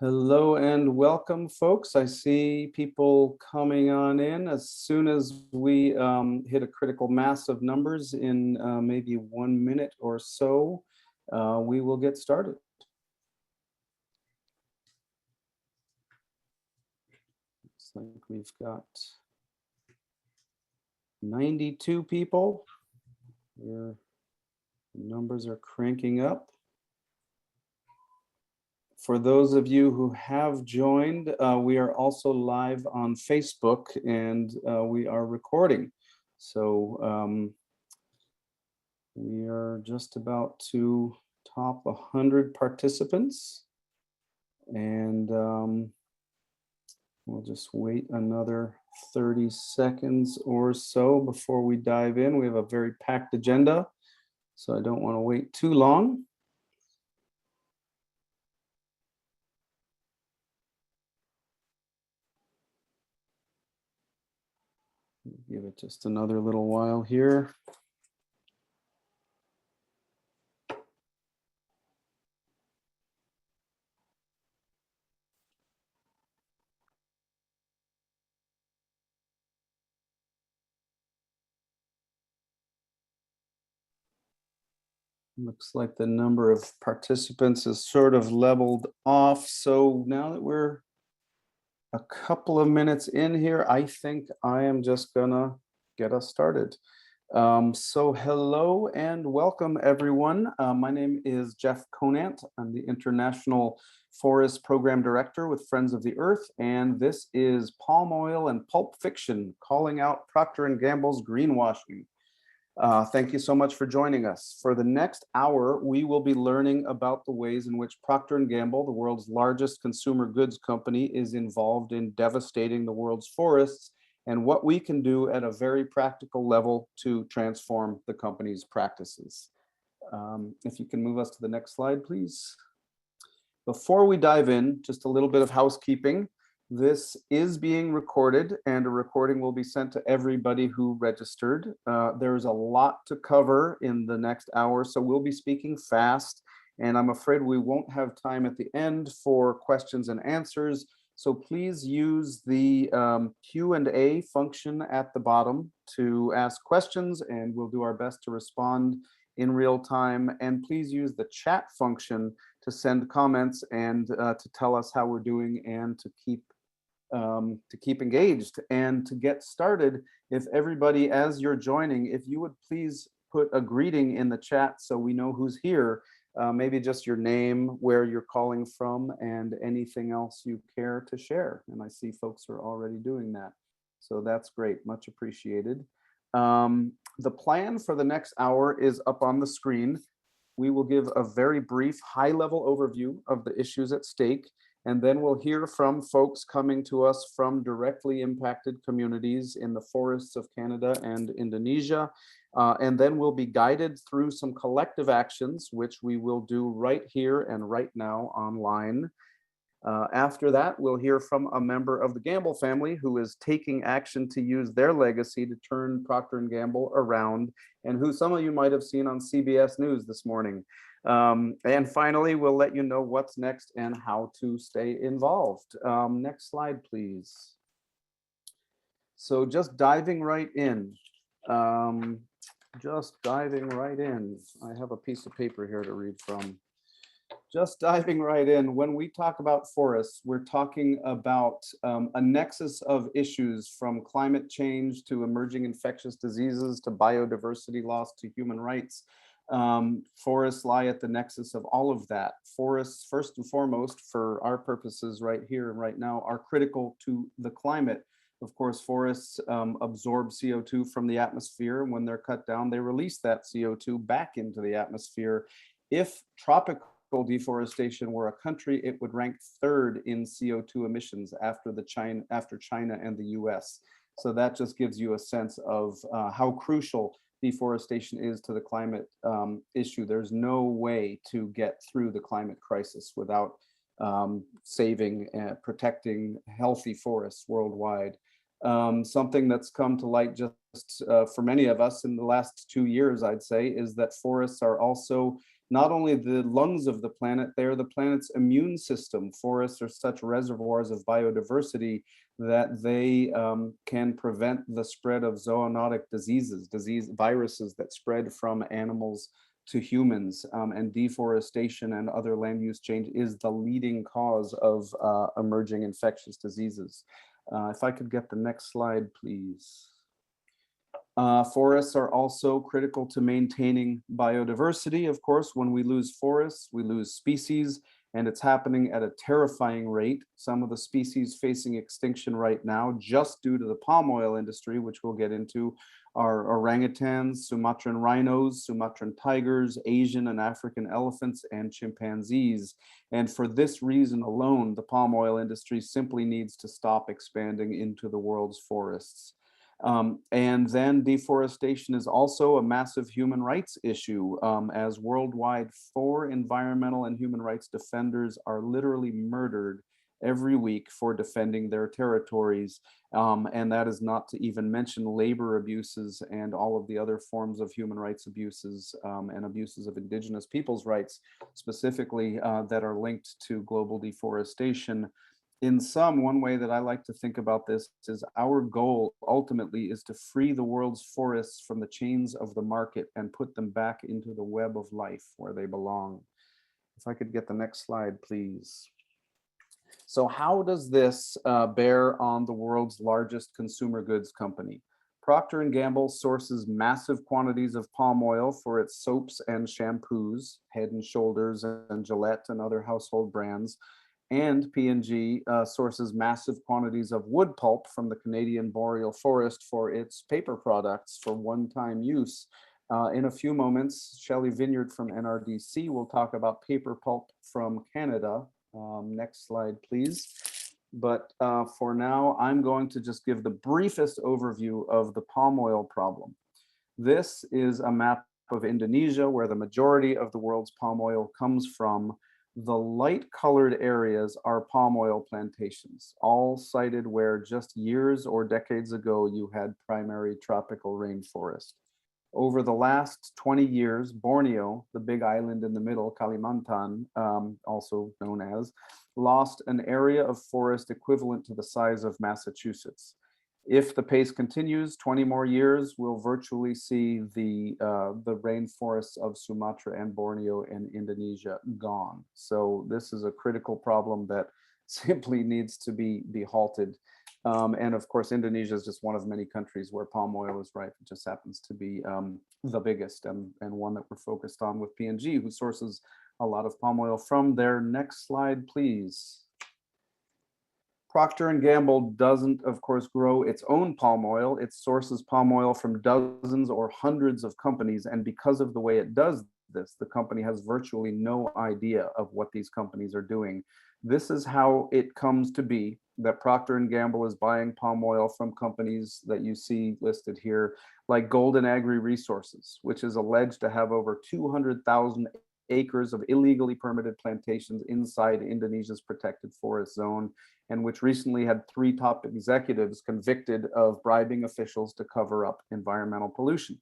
Hello and welcome, folks. I see people coming on in. As soon as we hit a critical mass of numbers in maybe 1 minute or so, we will get started. Looks like we've got 92 people. Your numbers are cranking up. For those of you who have joined, we are also live on Facebook and we are recording. So we are just about to top 100 participants, and we'll just wait another 30 seconds or so before we dive in. We have a very packed agenda, so I don't want to wait too long. Give it just another little while here. Looks like the number of participants is sort of leveled off. So now that we're a couple of minutes in here, I think I am just gonna get us started. So hello and welcome, everyone. My name is Jeff Conant. I'm the International Forest Program Director with Friends of the Earth, and this is Palm Oil and Pulp Fiction, calling out Procter & Gamble's greenwashing. Thank you so much for joining us. For the next hour, we will be learning about the ways in which Procter & Gamble, the world's largest consumer goods company, is involved in devastating the world's forests, and what we can do at a very practical level to transform the company's practices. If you can move us to the next slide, please. Before we dive in, just a little bit of housekeeping. This is being recorded, and a recording will be sent to everybody who registered. There's a lot to cover in the next hour, so we'll be speaking fast, and I'm afraid we won't have time at the end for questions and answers. So please use the Q&A function at the bottom to ask questions, and we'll do our best to respond in real time. And please use the chat function to send comments and to tell us how we're doing and to keep engaged. And to get started, if everybody, as you're joining, if you would please put a greeting in the chat so we know who's here, maybe just your name, where you're calling from, and anything else you care to share. And I see folks are already doing that. So that's great, much appreciated. The plan for the next hour is up on the screen. We will give a very brief high-level overview of the issues at stake, and then we'll hear from folks coming to us from directly impacted communities in the forests of Canada and Indonesia. And then we'll be guided through some collective actions, which we will do right here and right now online. After that, we'll hear from a member of the Gamble family who is taking action to use their legacy to turn Procter & Gamble around, and who some of you might have seen on CBS News this morning. And finally, we'll let you know what's next and how to stay involved. Next slide, please. So just diving right in. I have a piece of paper here to read from. Just diving right in, when we talk about forests, we're talking about a nexus of issues, from climate change to emerging infectious diseases to biodiversity loss to human rights. Forests lie at the nexus of all of that. Forests, first and foremost, for our purposes right here and right now, are critical to the climate. Of course, forests absorb CO2 from the atmosphere, and when they're cut down, they release that CO2 back into the atmosphere. If tropical deforestation were a country, it would rank third in CO2 emissions after China and the US. So that just gives you a sense of how crucial deforestation is to the climate issue. There's no way to get through the climate crisis without saving and protecting healthy forests worldwide. Something that's come to light just for many of us in the last 2 years, I'd say, is that forests are also not only the lungs of the planet, they are the planet's immune system. Forests are such reservoirs of biodiversity that they can prevent the spread of zoonotic viruses that spread from animals to humans, and deforestation and other land use change is the leading cause of emerging infectious diseases. If I could get the next slide, please. Forests are also critical to maintaining biodiversity. Of course, when we lose forests, we lose species, and it's happening at a terrifying rate. Some of the species facing extinction right now, just due to the palm oil industry, which we'll get into, are orangutans, Sumatran rhinos, Sumatran tigers, Asian and African elephants, and chimpanzees. And for this reason alone, the palm oil industry simply needs to stop expanding into the world's forests. And then deforestation is also a massive human rights issue, as worldwide 4 environmental and human rights defenders are literally murdered every week for defending their territories. And that is not to even mention labor abuses and all of the other forms of human rights abuses and abuses of indigenous peoples' rights, specifically that are linked to global deforestation. In sum, one way that I like to think about this is our goal ultimately is to free the world's forests from the chains of the market and put them back into the web of life where they belong. If I could get the next slide, please. So how does this bear on the world's largest consumer goods company? Procter & Gamble sources massive quantities of palm oil for its soaps and shampoos, Head & Shoulders and Gillette and other household brands. And P&G sources massive quantities of wood pulp from the Canadian boreal forest for its paper products for one-time use. In a few moments, Shelley Vineyard from NRDC will talk about paper pulp from Canada. Next slide, please. But for now, I'm going to just give the briefest overview of the palm oil problem. This is a map of Indonesia, where the majority of the world's palm oil comes from. The light colored areas are palm oil plantations, all sited where just years or decades ago you had primary tropical rainforest. Over the last 20 years, Borneo, the big island in the middle, Kalimantan, also known as, lost an area of forest equivalent to the size of Massachusetts. If the pace continues, 20 more years, we'll virtually see the rainforests of Sumatra and Borneo and Indonesia gone. So this is a critical problem that simply needs to be halted. And of course, Indonesia is just one of many countries where palm oil is ripe. It just happens to be the biggest and one that we're focused on with P&G, who sources a lot of palm oil from there. Next slide, please. Procter & Gamble doesn't, of course, grow its own palm oil. It sources palm oil from dozens or hundreds of companies. And because of the way it does this, the company has virtually no idea of what these companies are doing. This is how it comes to be that Procter & Gamble is buying palm oil from companies that you see listed here, like Golden Agri Resources, which is alleged to have over 200,000 acres of illegally permitted plantations inside Indonesia's protected forest zone, and which recently had 3 top executives convicted of bribing officials to cover up environmental pollution.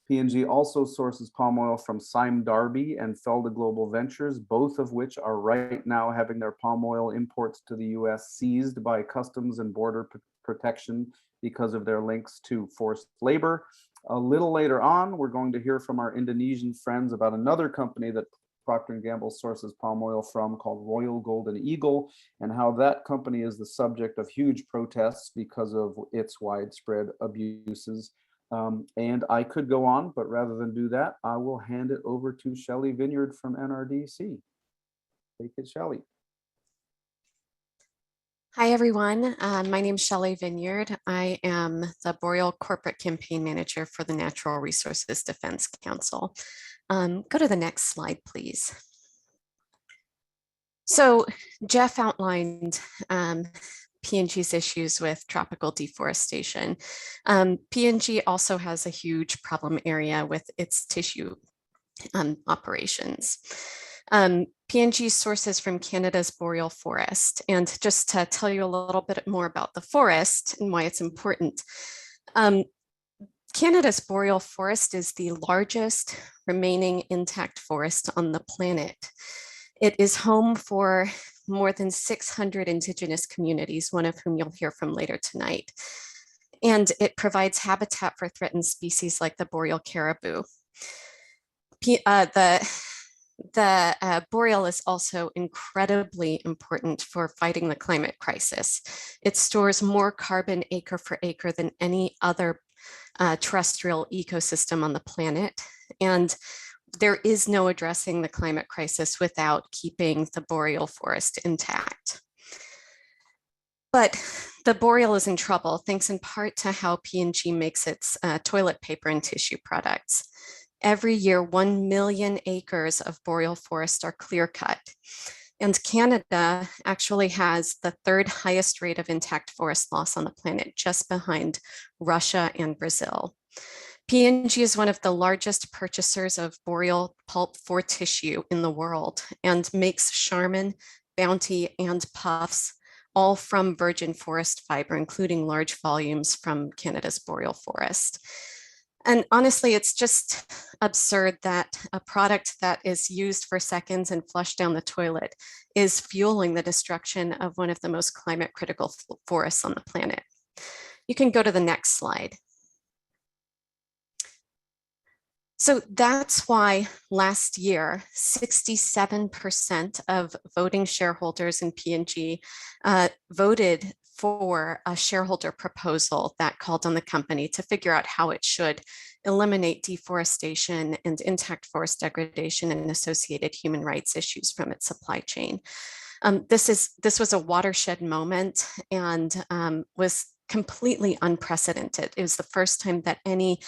P&G also sources palm oil from Sime Darby and Felda Global Ventures, both of which are right now having their palm oil imports to the US seized by Customs and Border Protection because of their links to forced labor. A little later on, we're going to hear from our Indonesian friends about another company that Procter & Gamble sources palm oil from, called Royal Golden Eagle, and how that company is the subject of huge protests because of its widespread abuses. And I could go on, but rather than do that, I will hand it over to Shelley Vineyard from NRDC. Take it, Shelley. Hi, everyone. My name is Shelley Vineyard. I am the Boreal Corporate Campaign Manager for the Natural Resources Defense Council. Go to the next slide, please. So Jeff outlined P&G's issues with tropical deforestation. P&G also has a huge problem area with its tissue operations. P&G sources from Canada's boreal forest. And just to tell you a little bit more about the forest and why it's important, Canada's boreal forest is the largest remaining intact forest on the planet. It is home for more than 600 Indigenous communities, one of whom you'll hear from later tonight. And it provides habitat for threatened species like the boreal caribou. The boreal is also incredibly important for fighting the climate crisis. It stores more carbon acre for acre than any other terrestrial ecosystem on the planet. And there is no addressing the climate crisis without keeping the boreal forest intact. But the boreal is in trouble, thanks in part to how P&G makes its toilet paper and tissue products. Every year, 1 million acres of boreal forest are clear cut. And Canada actually has the third highest rate of intact forest loss on the planet, just behind Russia and Brazil. P&G is one of the largest purchasers of boreal pulp for tissue in the world and makes Charmin, Bounty, and Puffs, all from virgin forest fiber, including large volumes from Canada's boreal forest. And honestly, it's just absurd that a product that is used for seconds and flushed down the toilet is fueling the destruction of one of the most climate critical forests on the planet. You can go to the next slide. So that's why last year, 67% of voting shareholders in P&G voted for a shareholder proposal that called on the company to figure out how it should eliminate deforestation and intact forest degradation and associated human rights issues from its supply chain. This was a watershed moment and was completely unprecedented. It was the first time that any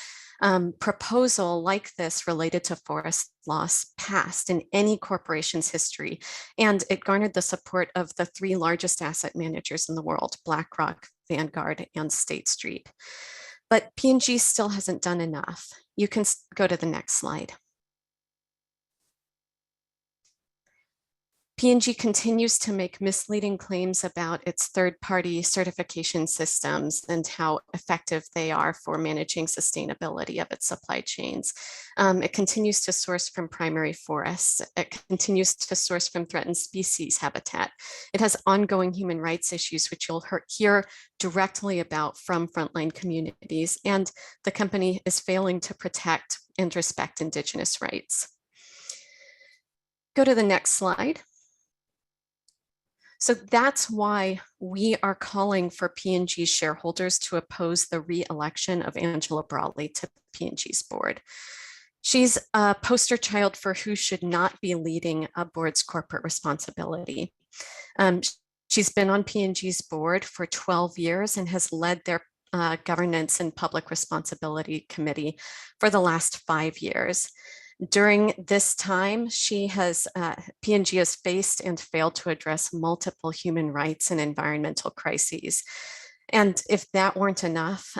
proposal like this related to forest loss passed in any corporation's history. And it garnered the support of the 3 largest asset managers in the world, BlackRock, Vanguard, and State Street. But P&G still hasn't done enough. You can go to the next slide. P&G continues to make misleading claims about its third-party certification systems and how effective they are for managing sustainability of its supply chains. It continues to source from primary forests. It continues to source from threatened species habitat. It has ongoing human rights issues, which you'll hear directly about from frontline communities, and the company is failing to protect and respect Indigenous rights. Go to the next slide. So that's why we are calling for P&G shareholders to oppose the re-election of Angela Brawley to P&G's board. She's a poster child for who should not be leading a board's corporate responsibility. She's been on P&G's board for 12 years and has led their governance and public responsibility committee for the last 5 years. During this time, P&G has faced and failed to address multiple human rights and environmental crises. And if that weren't enough,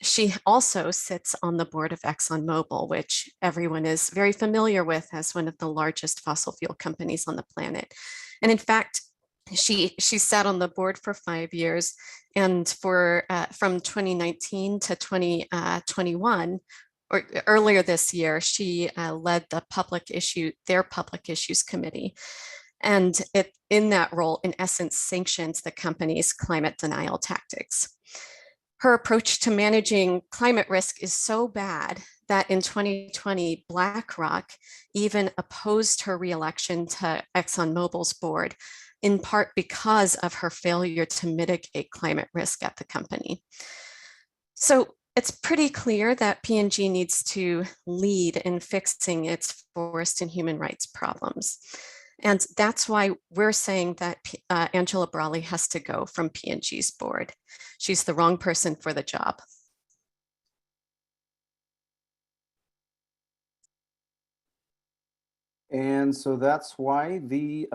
she also sits on the board of ExxonMobil, which everyone is very familiar with as one of the largest fossil fuel companies on the planet. And in fact, she sat on the board for 5 years, and from 2019 to 2021, or earlier this year, she led their public issues committee. And in that role, in essence, sanctions the company's climate denial tactics. Her approach to managing climate risk is so bad that in 2020, BlackRock even opposed her re-election to ExxonMobil's board, in part because of her failure to mitigate climate risk at the company. So it's pretty clear that P&G needs to lead in fixing its forest and human rights problems. And that's why we're saying that Angela Brawley has to go from P&G's board. She's the wrong person for the job. And so that's why the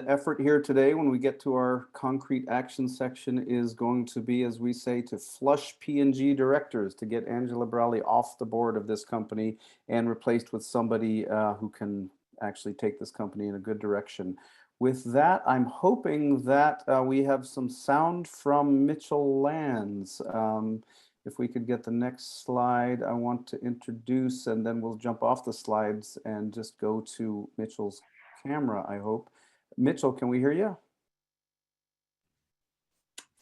effort here today, when we get to our concrete action section, is going to be, as we say, to flush P&G directors, to get Angela Brawley off the board of this company and replaced with somebody who can actually take this company in a good direction. with that, I'm hoping that we have some sound from Mitchell Lands. If we could get the next slide, I want to introduce, and then we'll jump off the slides and just go to Mitchell's camera, I hope. Mitchell, can we hear you?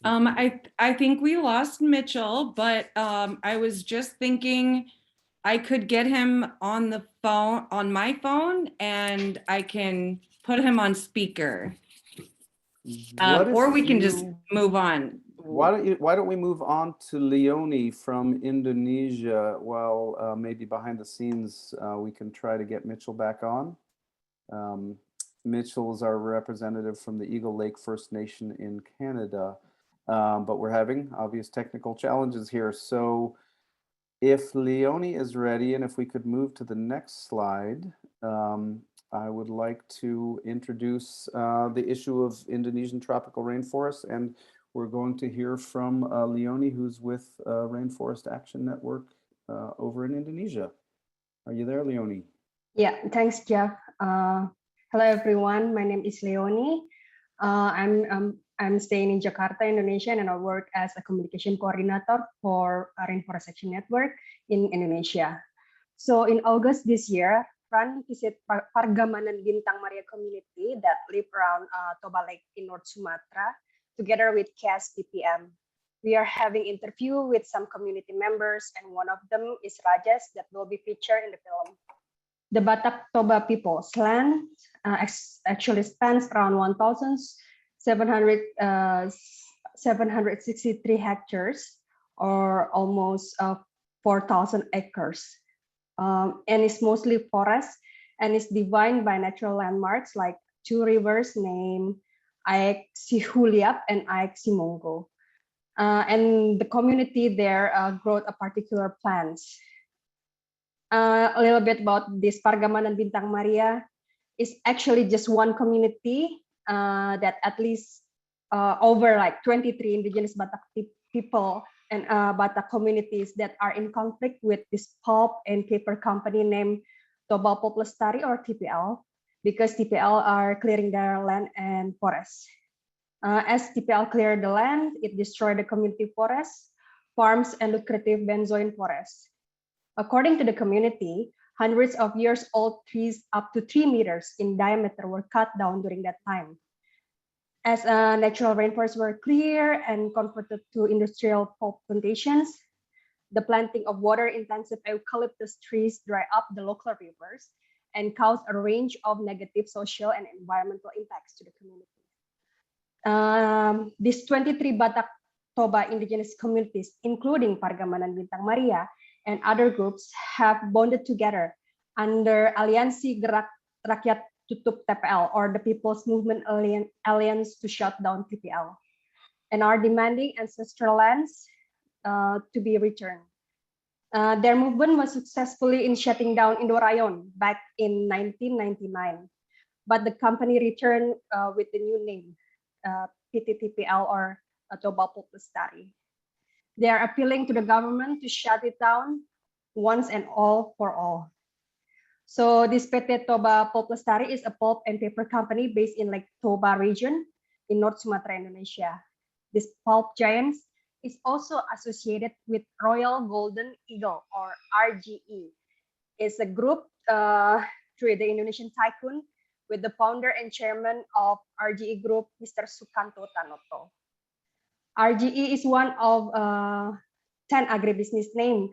I think we lost Mitchell, but I was just thinking I could get him on the phone, on my phone, and I can put him on speaker. Or we can just move on. Why don't we move on to Leonie from Indonesia while maybe behind the scenes we can try to get Mitchell back on. Mitchell is our representative from the Eagle Lake First Nation in Canada, but we're having obvious technical challenges here. So if Leonie is ready, and if we could move to the next slide, I would like to introduce the issue of Indonesian tropical rainforests, and we're going to hear from Leonie, who's with Rainforest Action Network over in Indonesia. Are you there, Leonie? Yeah, thanks, Jeff. Hello, everyone. My name is Leonie. I'm staying in Jakarta, Indonesia, and I work as a communication coordinator for Rainforest Action Network in Indonesia. So in August this year, Ran visit Pargamanan Bintang Maria community that live around Toba Lake in North Sumatra, together with CAS TPM. We are having interview with some community members, and one of them is Rajas that will be featured in the film. The Batak Toba people's land actually spans around 1,763 hectares, or almost 4,000 acres. And it's mostly forest, and it's defined by natural landmarks like two rivers named Aek Sihuliap and Aek Simongo. And the community there grow a particular plants. A little bit about this Pargamanan Bintang Maria is actually just one community that at least over like 23 indigenous Batak people and Batak communities that are in conflict with this pulp and paper company named Toba Pulp Lestari, or TPL, because TPL are clearing their land and forests. As TPL cleared the land, it destroyed the community forests, farms, and lucrative benzoin forests. According to the community, hundreds of years old trees up to 3 meters in diameter were cut down during that time. As natural rainforests were cleared and converted to industrial pulp plantations, the planting of water-intensive eucalyptus trees dry up the local rivers and caused a range of negative social and environmental impacts to the community. These 23 Batak Toba indigenous communities, including Pargamanan Bintang Maria and other groups, have bonded together under Aliansi Gerak Rakyat Tutup TPL, or the People's Movement Alliance to shut down TPL, and are demanding ancestral lands to be returned. Their movement was successfully in shutting down Indorayon back in 1999, but the company returned with the new name, PTTPL, or Toba Pulp Lestari. They are appealing to the government to shut it down once and all for all. So this PT Toba Pulp Lestari is a pulp and paper company based in Lake Toba region in North Sumatra, Indonesia. This pulp giant is also associated with Royal Golden Eagle, or RGE. It's a group through the Indonesian tycoon with the founder and chairman of RGE Group, Mr. Sukanto Tanoto. RGE is one of 10 agribusiness names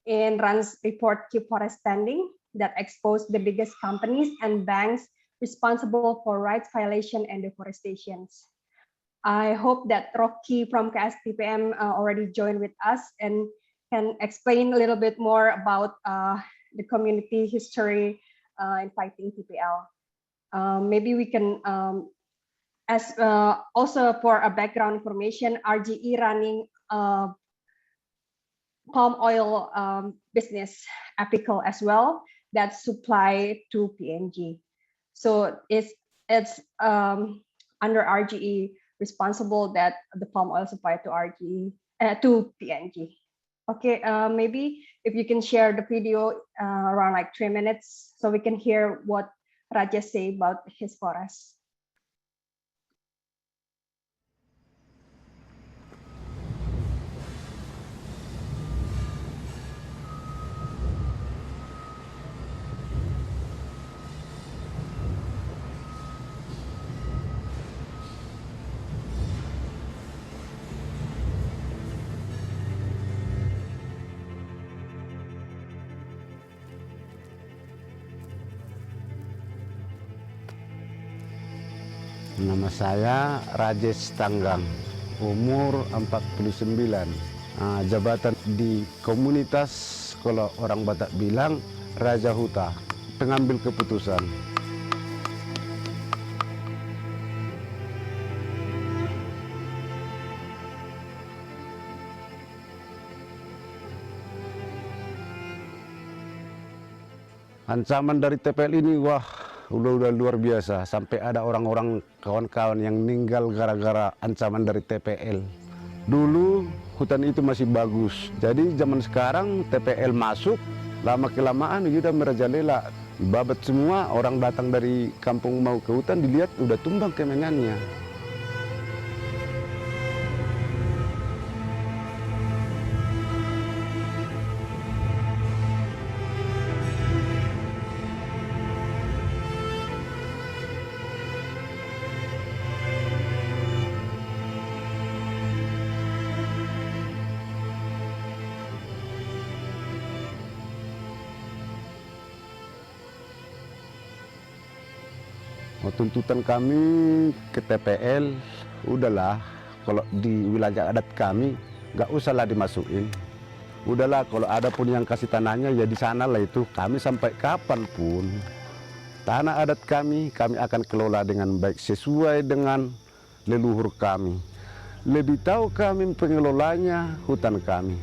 in Ran's report Keep Forest Standing that exposed the biggest companies and banks responsible for rights violation and deforestation. I hope that Rocky from KSTPM already joined with us and can explain a little bit more about the community history in fighting TPL. Maybe we can, also for a background information, RGE running palm oil business apical as well that supply to PNG. So it's under RGE responsible that the palm oil supply to RGE to PNG. Okay, maybe if you can share the video around like 3 minutes so we can hear what Raja say about his forest. Nama saya Rajesh Tanggang, umur 49. Jabatan di komunitas, kalau orang Batak bilang, Raja Huta, pengambil keputusan. Ancaman dari TPL ini, wah, udah luar biasa. Sampai ada orang-orang kawan-kawan yang meninggal gara-gara ancaman dari TPL. Dulu hutan itu masih bagus. Jadi zaman sekarang TPL masuk, lama-kelamaan udah merajalela. Babat semua, orang datang dari kampung mau ke hutan, dilihat udah tumbang kemenannya. Tuntutan kami ke TPL, udahlah kalau di wilayah adat kami nggak usahlah dimasukin. Udahlah kalau ada pun yang kasih tanahnya ya di sana lah itu. Kami sampai kapanpun tanah adat kami akan kelola dengan baik sesuai dengan leluhur kami. Lebih tahu kami pengelolanya hutan kami.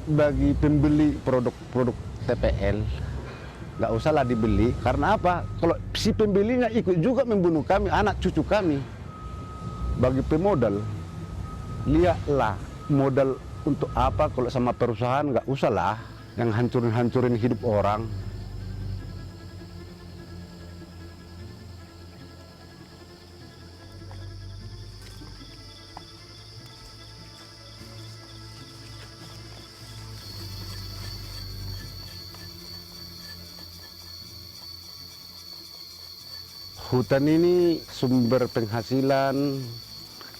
Bagi pembeli produk-produk TPL, nggak usahlah dibeli. Karena apa? Kalau si pembelinya ikut juga membunuh kami, anak cucu kami. Bagi pemodal, lihatlah modal untuk apa kalau sama perusahaan, nggak usahlah yang hancurin hidup orang. Hutan ini sumber penghasilan,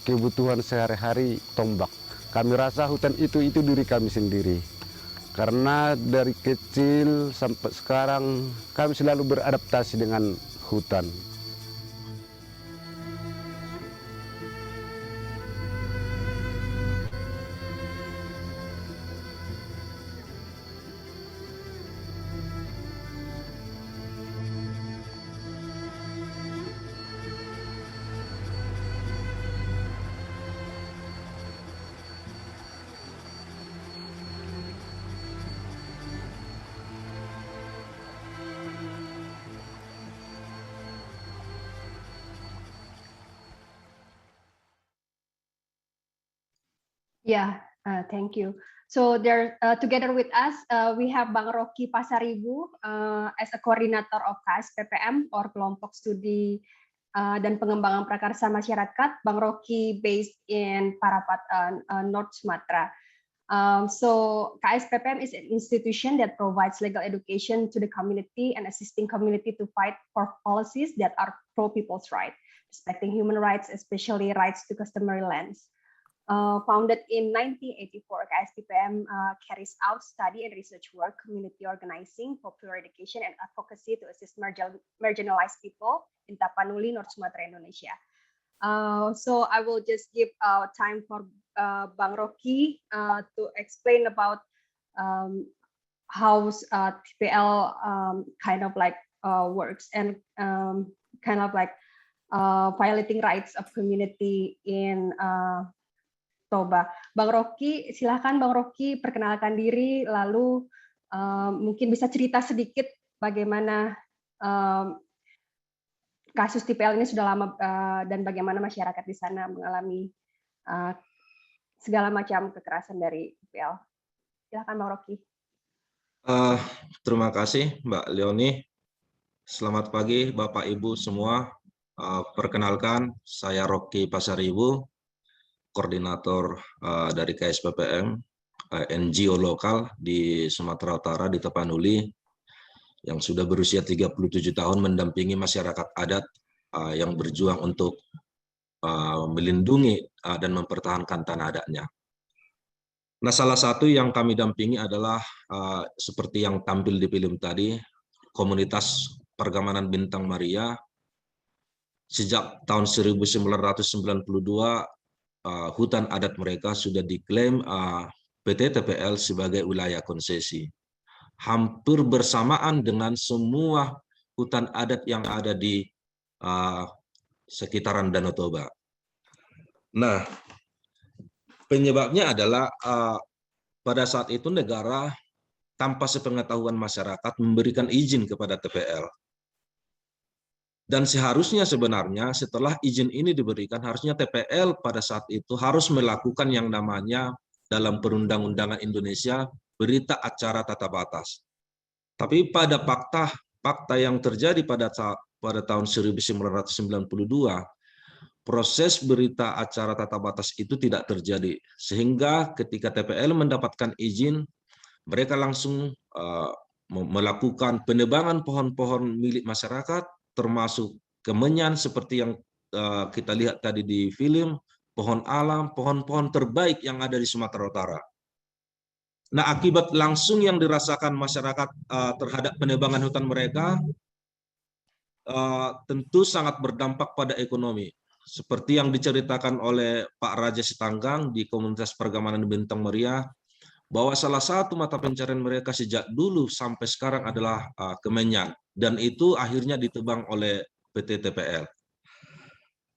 kebutuhan sehari-hari tombak. Kami rasa hutan itu diri kami sendiri. Karena dari kecil sampai sekarang kami selalu beradaptasi dengan hutan. Yeah, thank you. So there, together with us, we have Bang Rocky Pasaribu as a coordinator of KSPPM or Kelompok Studi dan Pengembangan Prakarsa Masyarakat. Bang Rocky based in Parapat, North Sumatra. So KSPPM is an institution that provides legal education to the community and assisting community to fight for policies that are pro people's rights, respecting human rights, especially rights to customary lands. Founded in 1984, KSPPM carries out study and research work, community organizing, popular education, and advocacy to assist marginalized people in Tapanuli, North Sumatra, Indonesia. So I will just give time for Bang Rocky to explain about how TPL kind of like works and kind of like violating rights of community in Toba. Bang Rocky, silakan Bang Rocky perkenalkan diri, lalu mungkin bisa cerita sedikit bagaimana kasus TPL ini sudah lama dan bagaimana masyarakat di sana mengalami segala macam kekerasan dari TPL. Silakan Bang Rocky. Terima kasih Mbak Leoni. Selamat pagi Bapak Ibu semua. Perkenalkan, saya Rocky Pasaribu, koordinator dari KSPPM, NGO lokal di Sumatera Utara, di Tapanuli, yang sudah berusia 37 tahun mendampingi masyarakat adat yang berjuang untuk melindungi dan mempertahankan tanah adatnya. Nah, salah satu yang kami dampingi adalah seperti yang tampil di film tadi, komunitas pergamanan Bintang Maria. Sejak tahun 1992, hutan adat mereka sudah diklaim PT TPL sebagai wilayah konsesi. Hampir bersamaan dengan semua hutan adat yang ada di sekitaran Danau Toba. Nah, penyebabnya adalah pada saat itu negara tanpa sepengetahuan masyarakat memberikan izin kepada TPL. Dan seharusnya sebenarnya setelah izin ini diberikan, harusnya TPL pada saat itu harus melakukan yang namanya dalam perundang-undangan Indonesia berita acara tata batas. Tapi pada fakta yang terjadi pada tahun 1992, proses berita acara tata batas itu tidak terjadi. Sehingga ketika TPL mendapatkan izin, mereka langsung melakukan penebangan pohon-pohon milik masyarakat, termasuk kemenyan seperti yang kita lihat tadi di film, pohon alam, pohon-pohon terbaik yang ada di Sumatera Utara. Nah, akibat langsung yang dirasakan masyarakat terhadap penebangan hutan mereka tentu sangat berdampak pada ekonomi. Seperti yang diceritakan oleh Pak Raja Sitanggang di komunitas pergamanan Bintang Maria, bahwa salah satu mata pencarian mereka sejak dulu sampai sekarang adalah kemenyan, dan itu akhirnya ditebang oleh PT TPL.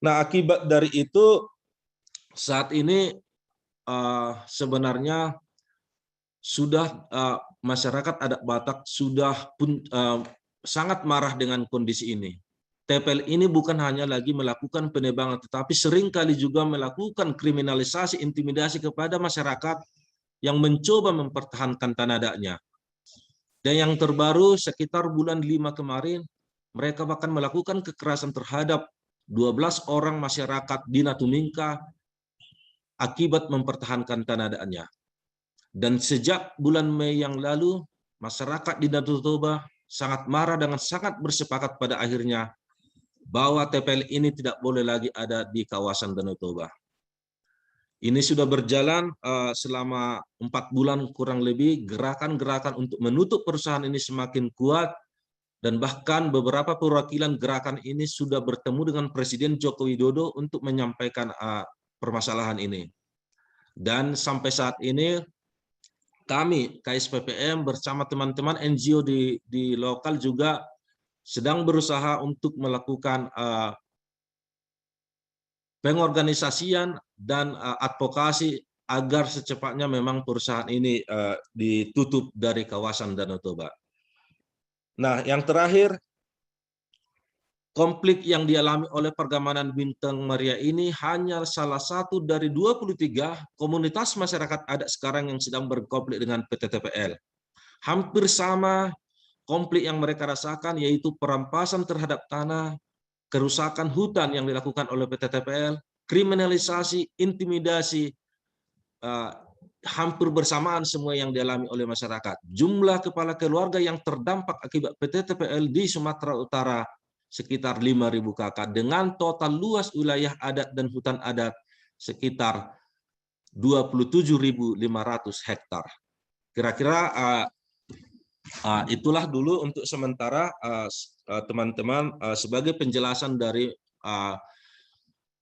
Nah, akibat dari itu saat ini sebenarnya sudah masyarakat adat Batak sudah pun sangat marah dengan kondisi ini. TPL ini bukan hanya lagi melakukan penebangan, tetapi seringkali juga melakukan kriminalisasi, intimidasi kepada masyarakat yang mencoba mempertahankan tanah adatnya. Dan yang terbaru sekitar bulan 5 kemarin, mereka bahkan melakukan kekerasan terhadap 12 orang masyarakat di Natumingka akibat mempertahankan tanah adatnya. Dan sejak bulan Mei yang lalu, masyarakat di Danau Toba sangat marah dan sangat bersepakat pada akhirnya bahwa TPL ini tidak boleh lagi ada di kawasan Danau Toba. Ini sudah berjalan selama 4 bulan kurang lebih, gerakan-gerakan untuk menutup perusahaan ini semakin kuat, dan bahkan beberapa perwakilan gerakan ini sudah bertemu dengan Presiden Joko Widodo untuk menyampaikan permasalahan ini. Dan sampai saat ini, kami KSPPM bersama teman-teman NGO di lokal juga sedang berusaha untuk melakukan pengorganisasian dan advokasi agar secepatnya memang perusahaan ini ditutup dari kawasan Danau Toba. Nah, yang terakhir, konflik yang dialami oleh pergamanan Bintang Maria ini hanya salah satu dari 23 komunitas masyarakat adat sekarang yang sedang berkonflik dengan PT TPL. Hampir sama konflik yang mereka rasakan, yaitu perampasan terhadap tanah, kerusakan hutan yang dilakukan oleh PT TPL, kriminalisasi, intimidasi, hampir bersamaan semua yang dialami oleh masyarakat. Jumlah kepala keluarga yang terdampak akibat PT TPL di Sumatera Utara sekitar 5.000 kakak, dengan total luas wilayah adat dan hutan adat sekitar 27.500 hektar. Kira-kira itulah dulu untuk sementara teman-teman sebagai penjelasan dari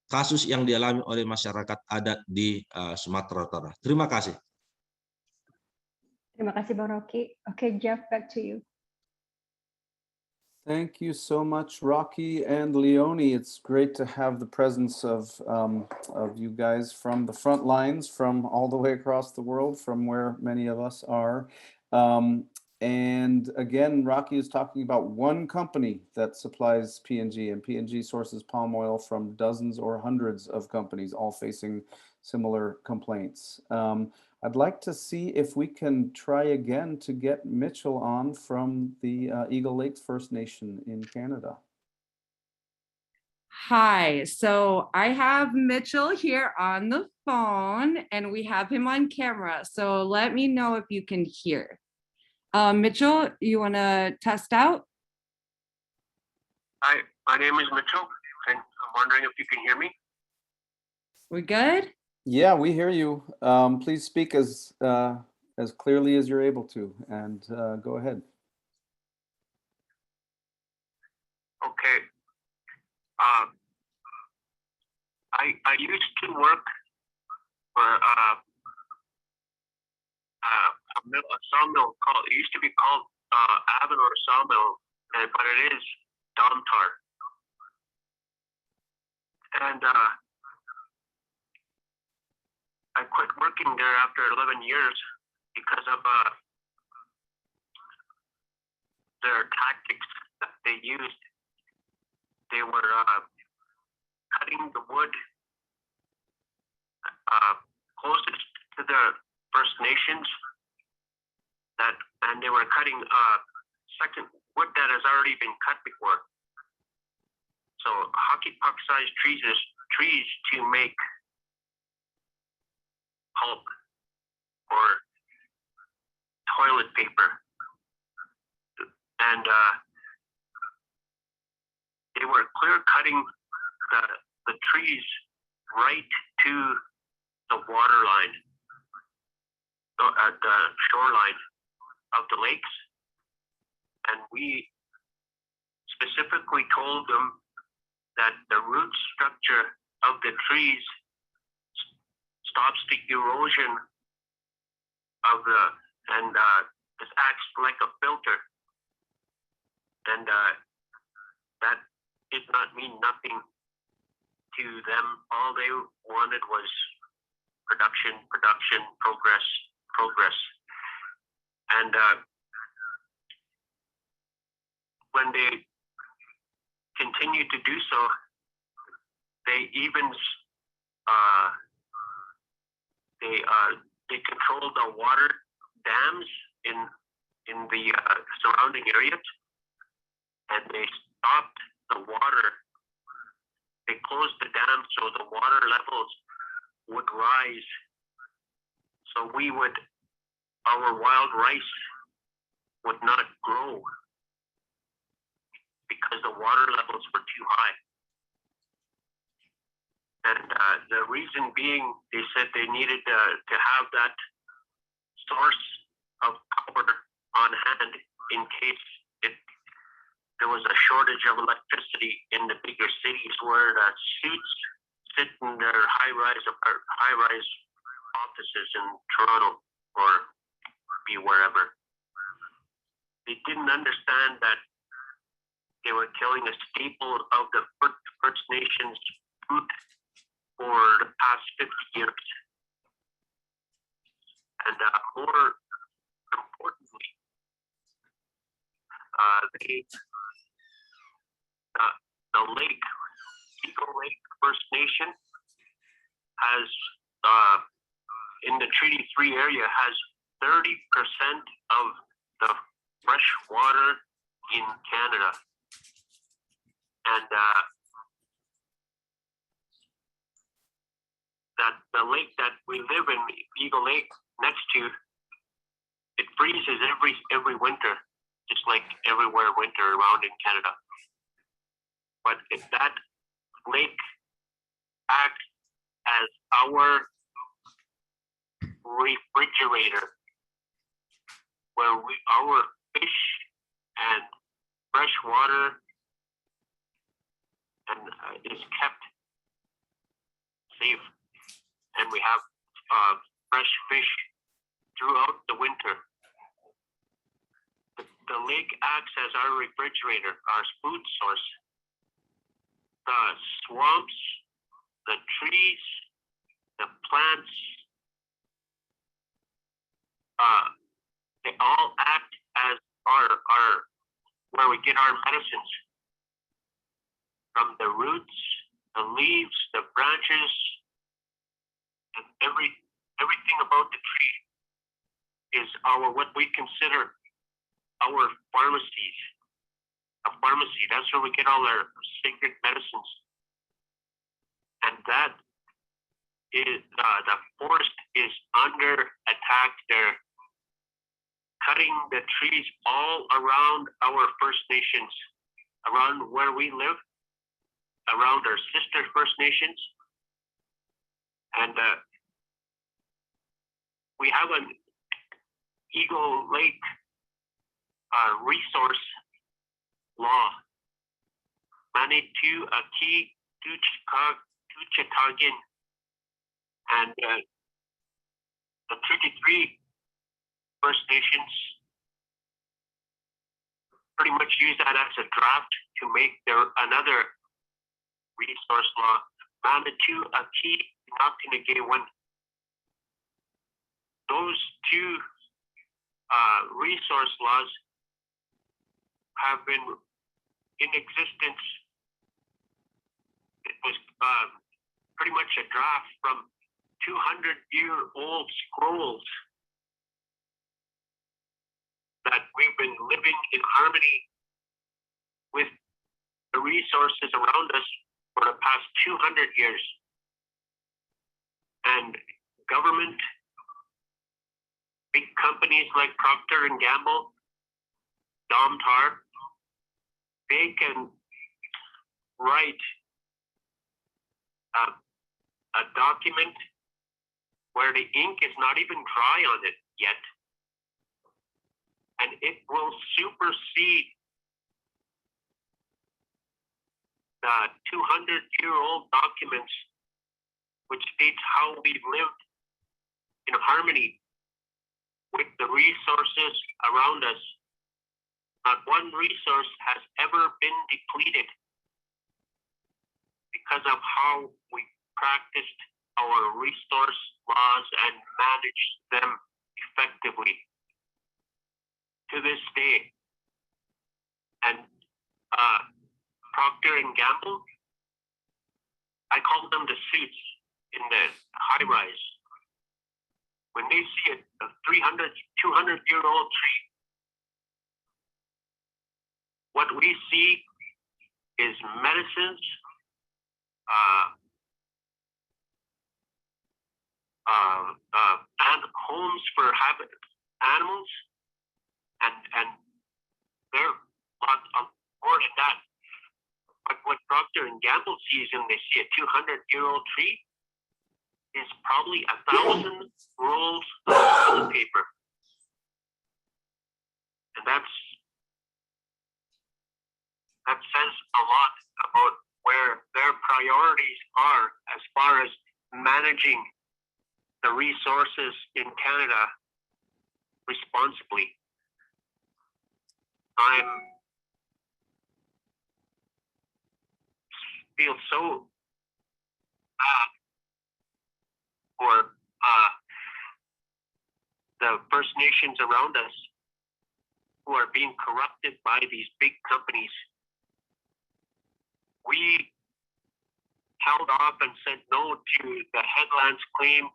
kasus yang dialami oleh masyarakat adat di Sumatera Utara. Terima kasih. Terima kasih Bang Rocky. Okay, Jeff, back to you. Thank you so much, Rocky and Leonie. It's great to have the presence of you guys from the front lines, from all the way across the world, from where many of us are. And again, Rocky is talking about one company that supplies P&G, and P&G sources palm oil from dozens or hundreds of companies, all facing similar complaints. I'd like to see if we can try again to get Mitchell on from the Eagle Lakes First Nation in Canada. Hi, so I have Mitchell here on the phone and we have him on camera. So let me know if you can hear. Mitchell, you want to test out? Hi, my name is Mitchell I'm wondering if you can hear me. We good? Yeah, we hear you. Please speak as clearly as you're able to, and go ahead. Okay. I used to work for a sawmill called. It used to be called Avenor Sawmill, but it is Domtar. And I quit working there after 11 years because of their tactics that they used. They were cutting the wood closest to the First Nations, and they were cutting second wood that has already been cut before. So hockey puck sized trees to make pulp or toilet paper. And they were clear cutting the trees right to the water line, the shoreline of the lakes. And we specifically told them that the root structure of the trees stops the erosion of and this acts like a filter. And that did not mean nothing to them. All they wanted was production, progress. And when they continued to do so, they even they controlled the water dams in the surrounding areas, and they stopped the water. They closed the dam so the water levels would rise. So our wild rice would not grow because the water levels were too high. And the reason being, they said they needed to have that source of power on hand in case there was a shortage of electricity in the bigger cities where the suits sit in their high-rise offices in Toronto or be wherever. They didn't understand that they were killing a staple of the First Nations food for the past 50 years. And more importantly, the lake, Eagle Lake First Nation, has in the Treaty 3 area has 30% of the fresh water in Canada. And that the lake that we live in, Eagle Lake, next to, it freezes every winter, just like everywhere winter around in Canada. But if that lake acts as our refrigerator, where our fish and fresh water and is kept safe, and we have fresh fish throughout the winter. The lake acts as our refrigerator, our food source. The swamps, the trees, the plants, they all act as our where we get our medicines. From the roots, the leaves, the branches, and everything about the tree is what we consider our pharmacies. A pharmacy, that's where we get all our sacred medicines. And that is, the forest is under attack. They're cutting the trees all around our First Nations, around where we live, around our sister First Nations. And we have an Eagle Lake resource law. Manitou Aki Tuchetagin. And the 33 First Nations pretty much use that as a draft to make another resource law. Manitou Aki Nakinagewan. Those two resource laws have been in existence. It was pretty much a draft from 200-year-old scrolls that we've been living in harmony with the resources around us for the past 200 years. And government, big companies like Procter and Gamble, Domtar, they can write a document where the ink is not even dry on it yet, and it will supersede the 200-year-old documents which states how we've lived in harmony with the resources around us. Not one resource has ever been depleted because of how we practiced our resource laws and managed them effectively to this day. And Procter and Gamble, I call them the suits in the high rise. When they see a 300, 200-year-old tree, what we see is medicines, and homes for animals, and they're a lot more than that. But what Procter and Gamble sees when they see a 200-year-old tree is probably 1,000 rolls of toilet paper. And that says a lot about where their priorities are as far as managing the resources in Canada responsibly. I feel so bad for the First Nations around us who are being corrupted by these big companies. We held off and said no to the Headlands claim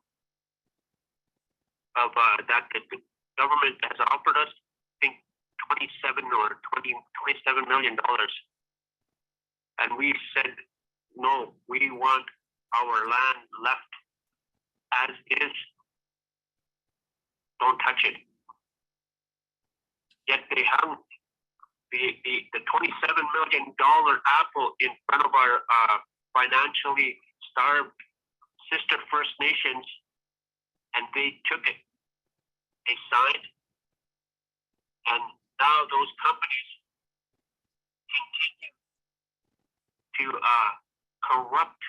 of that the government has offered us, I think, $27 million. And we said, no, we want our land left as is. Don't touch it. Yet they have the $27 million apple in front of our financially starved sister First Nations, and they took it. They signed, and now those companies continue to corrupt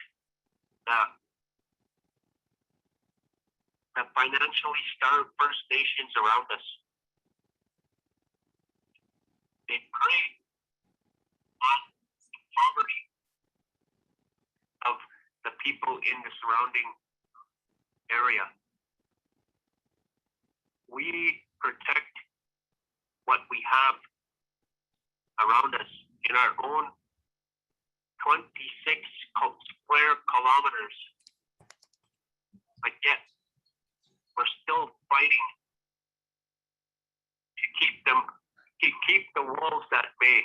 the financially starved First Nations around us. They prey on the poverty of the people in the surrounding area. We protect what we have around us in our own 26 square kilometers. But yet, we're still fighting to keep the wolves at bay.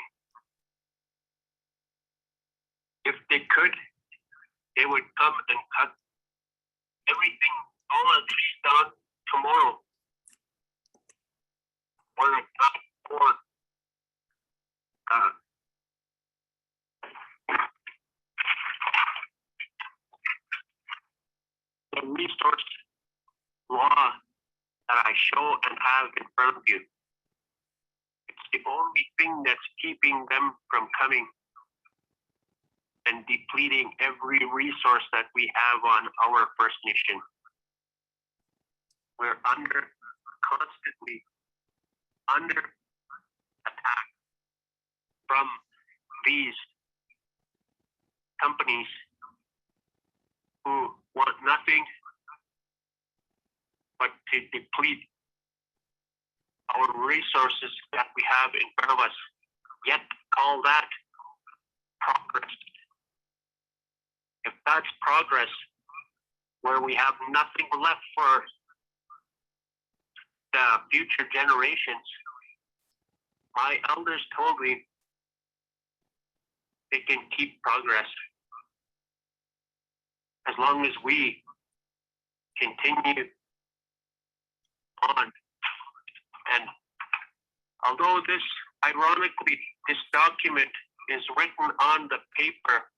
If they could, they would come and cut everything, all our trees down tomorrow. Were it not for I show and have in front of you. It's the only thing that's keeping them from coming and depleting every resource that we have on our First Nation. We're constantly under attack from these companies who want nothing but to deplete our resources that we have in front of us, yet call that progress. If that's progress, where we have nothing left for the future generations, my elders told me they can keep progress as long as we continue on. And although ironically, this document is written on the paper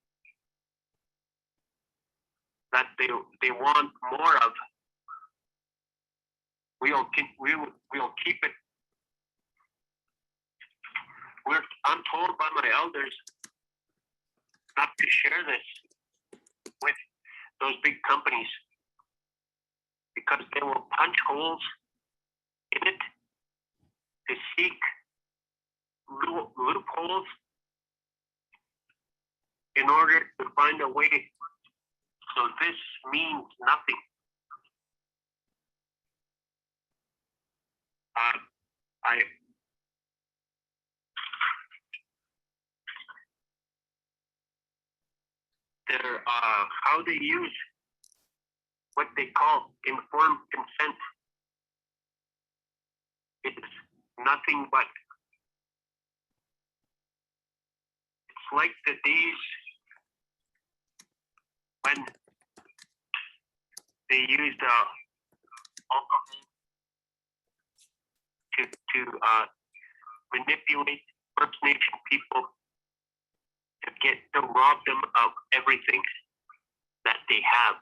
that they want more of, we'll keep it. I'm told by my elders not to share this with those big companies because they will punch holes in it to seek loopholes in order to find a way. So this means nothing. How they use what they call informed consent is nothing but, it's like the days when they used alcohol to manipulate First Nation people to rob them of everything that they have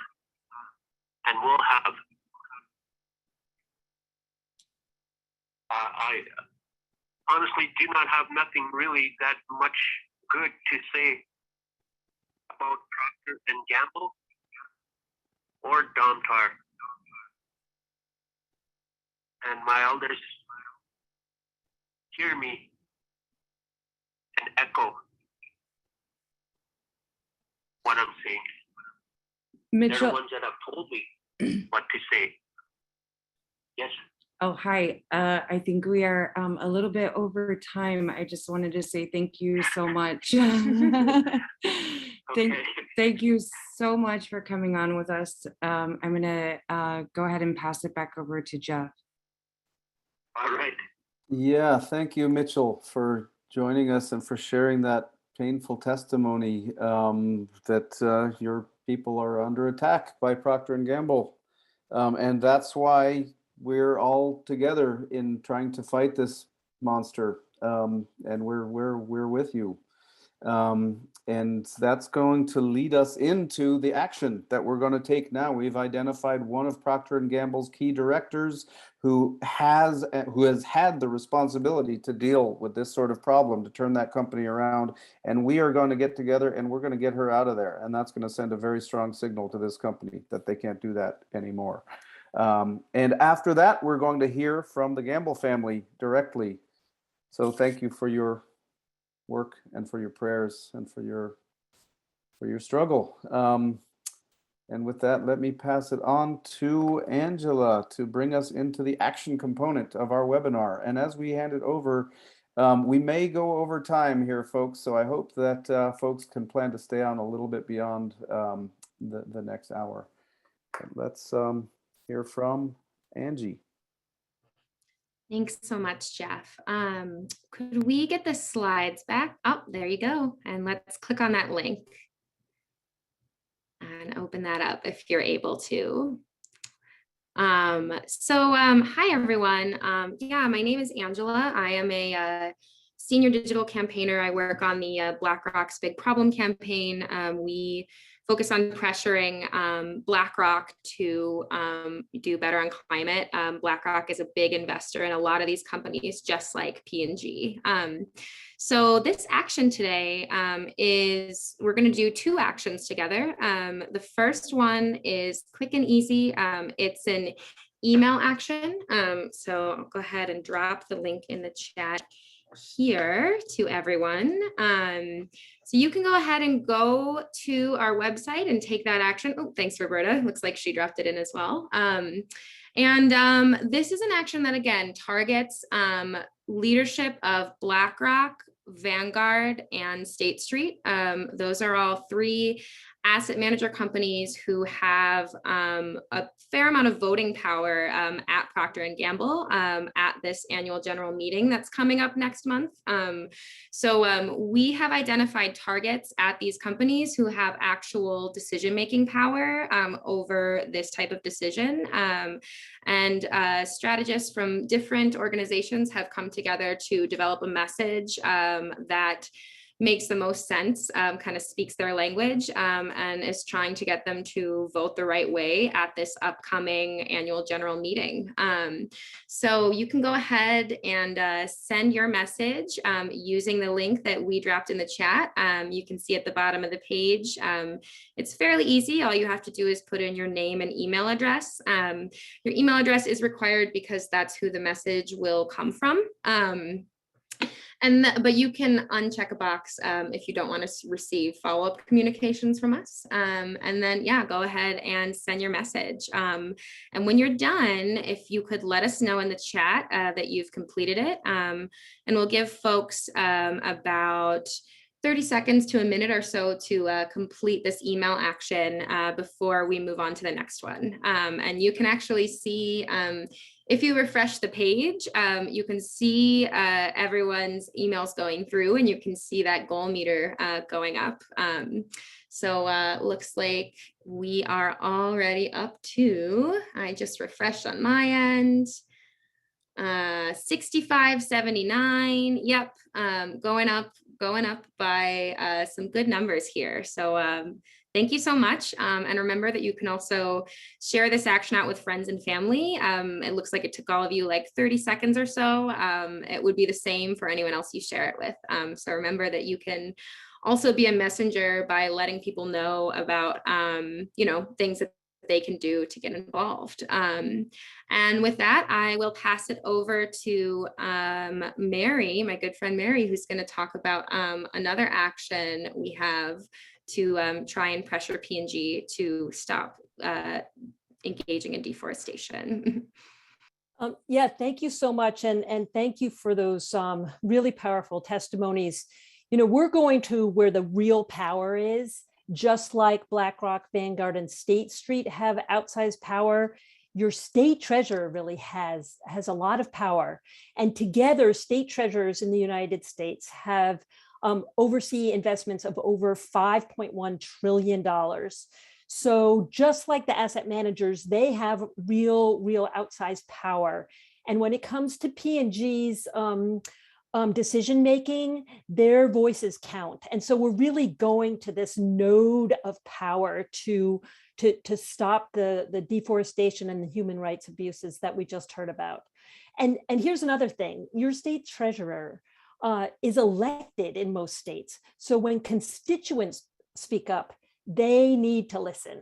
and will have. I honestly do not have nothing really that much good to say about Procter and Gamble or Domtar. And my elders hear me and echo what I'm saying. They're Mitchell. the ones that have told me what to say. Yes. Oh, hi. I think we are a little bit over time. I just wanted to say thank you so much. Thank you so much for coming on with us. I'm going to go ahead and pass it back over to Jeff. All right. Yeah, thank you, Mitchell, for joining us and for sharing that painful testimony that your people are under attack by Procter and Gamble. And that's why we're all together in trying to fight this monster. And we're with you. And that's going to lead us into the action that we're going to take now. We've identified one of Procter and Gamble's key directors who has had the responsibility to deal with this sort of problem, to turn that company around. And we are going to get together and we're going to get her out of there. And that's going to send a very strong signal to this company that they can't do that anymore. And after that, we're going to hear from the Gamble family directly. So thank you for your work and for your prayers and for your struggle. And with that, let me pass it on to Angela to bring us into the action component of our webinar. And as we hand it over, we may go over time here, folks. So I hope that folks can plan to stay on a little bit beyond the next hour. But let's hear from Angie. Thanks so much, Jeff. Could we get the slides back? Oh, there you go. And let's click on that link and open that up if you're able to. Hi, everyone. Yeah, my name is Angela. I am a senior digital campaigner. I work on the BlackRock's Big Problem campaign. We focus on pressuring BlackRock to do better on climate. BlackRock is a big investor in a lot of these companies, just like P&G. So this action today is, we're going to do two actions together. The first one is quick and easy. It's an email action. So I'll go ahead and drop the link in the chat here to everyone. So you can go ahead and go to our website and take that action. Oh, thanks, Roberta. Looks like she dropped it in as well. This is an action that, again, targets leadership of BlackRock, Vanguard, and State Street. Those are all three asset manager companies who have a fair amount of voting power at Procter Gamble at this annual general meeting that's coming up next month. So we have identified targets at these companies who have actual decision-making power over this type of decision. Strategists from different organizations have come together to develop a message that makes the most sense, kind of speaks their language, and is trying to get them to vote the right way at this upcoming annual general meeting. So you can go ahead and send your message using the link that we dropped in the chat. You can see at the bottom of the page. It's fairly easy. All you have to do is put in your name and email address. Your email address is required because that's who the message will come from. But you can uncheck a box if you don't want to receive follow-up communications from us. And then, yeah, go ahead and send your message. And when you're done, if you could let us know in the chat that you've completed it, and we'll give folks about 30 seconds to a minute or so to complete this email action before we move on to the next one. And you can actually see, if you refresh the page, you can see everyone's emails going through, and you can see that goal meter going up. So looks like we are already up to, I just refreshed on my end, 6579. Yep, going up by some good numbers here. So thank you so much. And remember that you can also share this action out with friends and family. It looks like it took all of you like 30 seconds or so. It would be the same for anyone else you share it with. So remember that you can also be a messenger by letting people know about, things that they can do to get involved. And with that, I will pass it over to Mary, my good friend Mary, who's going to talk about another action we have to try and pressure P&G to stop engaging in deforestation. Yeah, thank you so much. And thank you for those really powerful testimonies. We're going to where the real power is. Just like BlackRock, Vanguard, and State Street have outsized power, your state treasurer really has a lot of power. And together, state treasurers in the United States have oversee investments of over $5.1 trillion. So just like the asset managers, they have real outsized power. And when it comes to P&G's decision-making, their voices count. And so we're really going to this node of power to stop the deforestation and the human rights abuses that we just heard about. And here's another thing, your state treasurer is elected in most states. So when constituents speak up, they need to listen.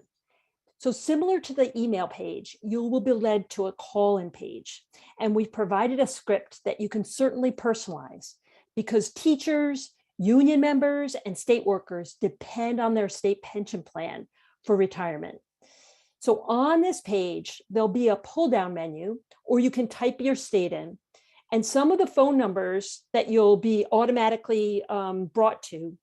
So similar to the email page, you will be led to a call-in page. And we've provided a script that you can certainly personalize because teachers, union members, and state workers depend on their state pension plan for retirement. So on this page, there'll be a pull-down menu, or you can type your state in. And some of the phone numbers that you'll be automatically brought to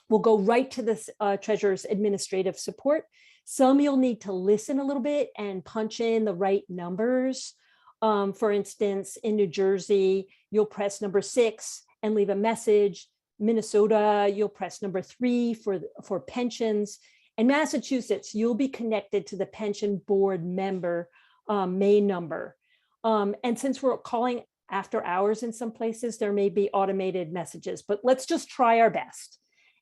will go right to the treasurer's administrative support. Some you'll need to listen a little bit and punch in the right numbers. For instance, in New Jersey, you'll press number 6 and leave a message. Minnesota, you'll press number 3 for pensions. And Massachusetts, you'll be connected to the pension board member main number. And since we're calling after hours in some places, there may be automated messages, but let's just try our best.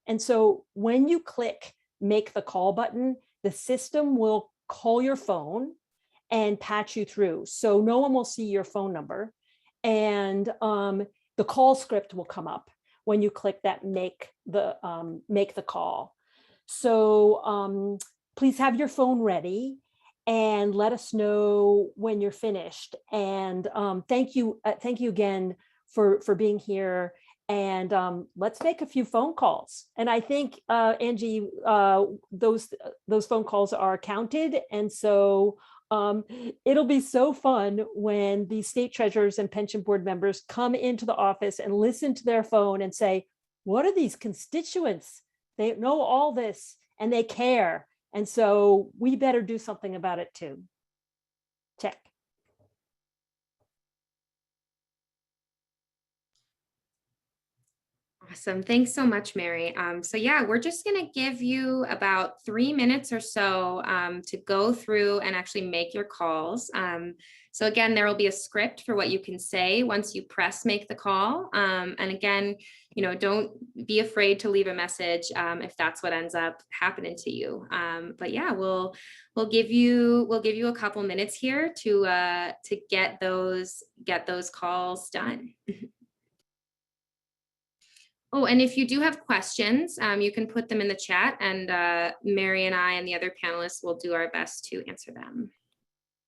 And so when you click make the call button, the system will call your phone and patch you through. So no one will see your phone number. And the call script will come up when you click that make the call. So please have your phone ready and let us know when you're finished. And thank you again for being here. And let's make a few phone calls. And I think, Angie, those phone calls are counted. And so it'll be so fun when the state treasurers and pension board members come into the office and listen to their phone and say, what are these constituents? They know all this and they care. And so we better do something about it too. Check. Awesome. Thanks so much, Mary. So yeah, we're just going to give you about 3 minutes or so to go through and actually make your calls. So again, there will be a script for what you can say once you press make the call. And again, don't be afraid to leave a message if that's what ends up happening to you. But yeah, we'll give you a couple minutes here to get those calls done. Oh, and if you do have questions, you can put them in the chat, and Mary and I and the other panelists will do our best to answer them.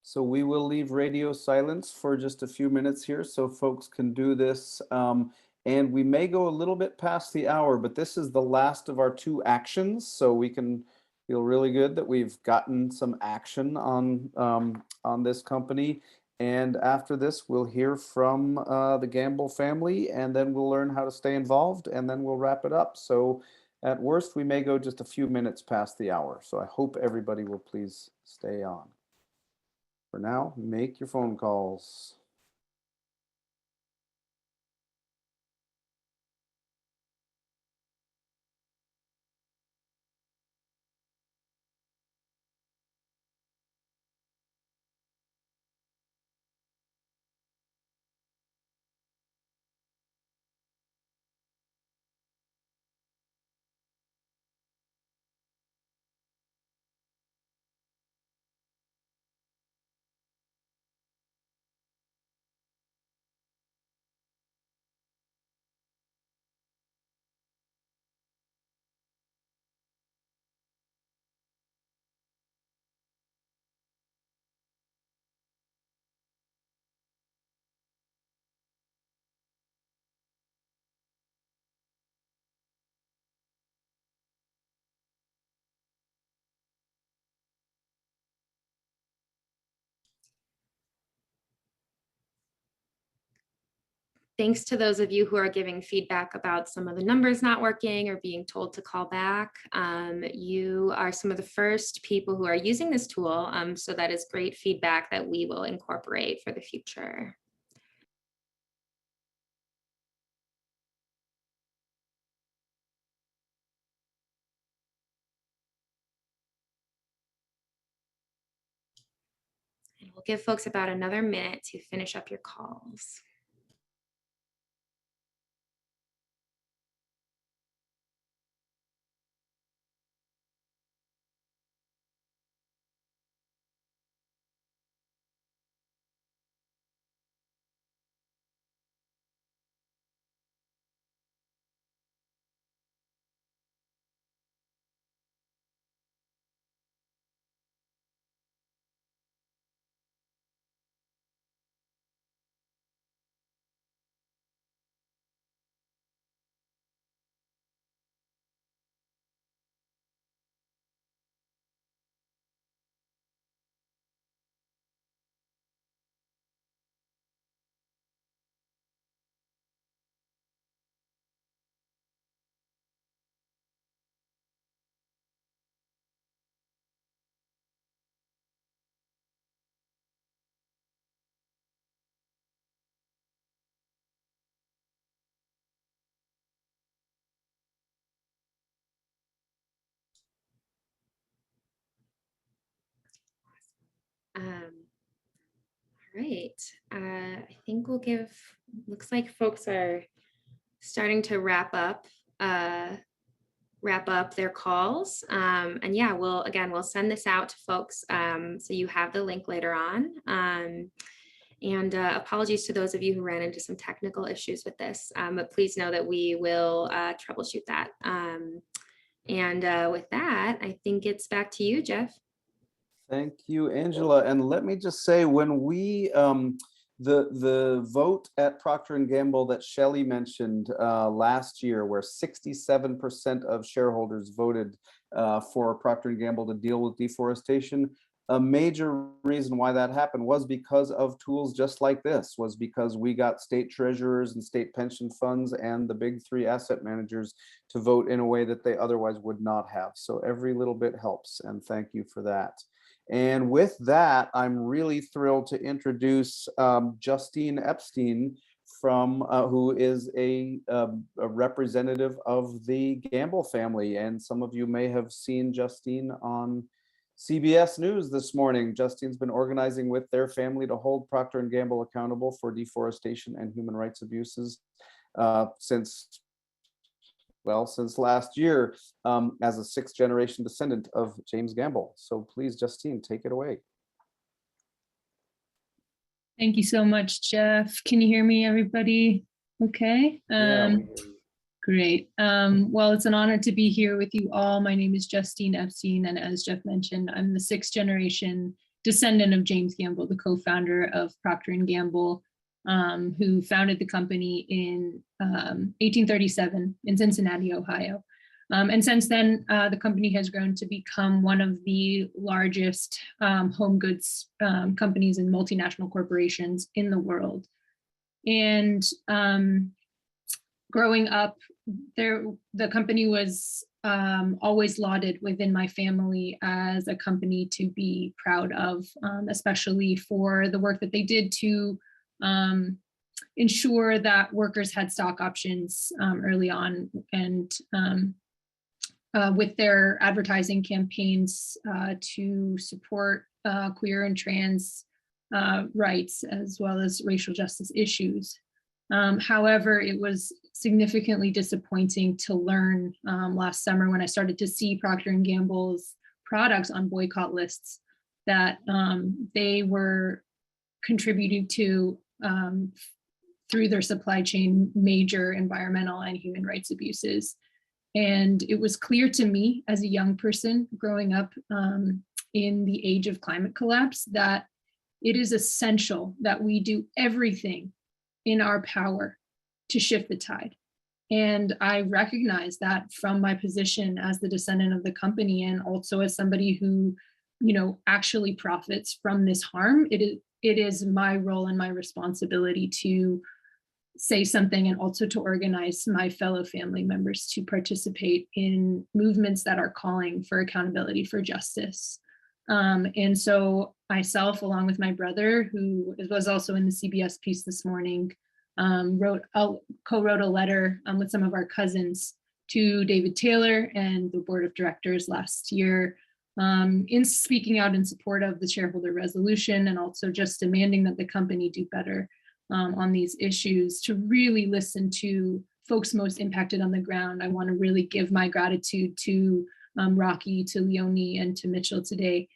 So we will leave radio silence for just a few minutes here so folks can do this. And we may go a little bit past the hour, but this is the last of our 2 actions. So we can feel really good that we've gotten some action on this company. And after this, we'll hear from the Gamble family, and then we'll learn how to stay involved, and then we'll wrap it up. So at worst, we may go just a few minutes past the hour. So I hope everybody will please stay on. For now, make your phone calls. Thanks to those of you who are giving feedback about some of the numbers not working or being told to call back. You are some of the first people who are using this tool, so that is great feedback that we will incorporate for the future. And we'll give folks about another minute to finish up your calls. All right, I think we'll give, looks like folks are starting to wrap up wrap up their calls. And yeah, we'll send this out to folks, so you have the link later on. And apologies to those of you who ran into some technical issues with this, but please know that we will troubleshoot that. And with that, I think it's back to you, Jeff. Thank you, Angela. And let me just say, when we the vote at Procter & Gamble that Shelley mentioned last year, where 67% of shareholders voted for Procter & Gamble to deal with deforestation, a major reason why that happened was because of tools just like this, was because we got state treasurers and state pension funds and the big three asset managers to vote in a way that they otherwise would not have. So every little bit helps, and thank you for that. And with that, I'm really thrilled to introduce Justine Epstein, from who is a representative of the Gamble family. And some of you may have seen Justine on CBS News this morning. Justine's been organizing with their family to hold Procter & Gamble accountable for deforestation and human rights abuses since last year, as a sixth-generation descendant of James Gamble. So please, Justine, take it away. Thank you so much, Jeff. Can you hear me, everybody? Okay. Yeah, we hear you. Great. Well, it's an honor to be here with you all. My name is Justine Epstein, and as Jeff mentioned, I'm the sixth-generation descendant of James Gamble, the co-founder of Procter & Gamble, who founded the company in 1837 in Cincinnati, Ohio. And since then, the company has grown to become one of the largest home goods companies and multinational corporations in the world. And growing up, the company was always lauded within my family as a company to be proud of, especially for the work that they did to ensure that workers had stock options early on, and with their advertising campaigns to support queer and trans rights, as well as racial justice issues. However, it was significantly disappointing to learn last summer when I started to see Procter & Gamble's products on boycott lists that they were contributing to, through their supply chain, major environmental and human rights abuses. And it was clear to me as a young person growing up in the age of climate collapse that it is essential that we do everything in our power to shift the tide. And I recognize that from my position as the descendant of the company, and also as somebody who, actually profits from this harm. It is my role and my responsibility to say something, and also to organize my fellow family members to participate in movements that are calling for accountability, for justice. And so myself, along with my brother, who was also in the CBS piece this morning, co-wrote a letter with some of our cousins to David Taylor and the board of directors last year, in speaking out in support of the shareholder resolution, and also just demanding that the company do better on these issues, to really listen to folks most impacted on the ground. I want to really give my gratitude to Rocky, to Leonie, and to Mitchell today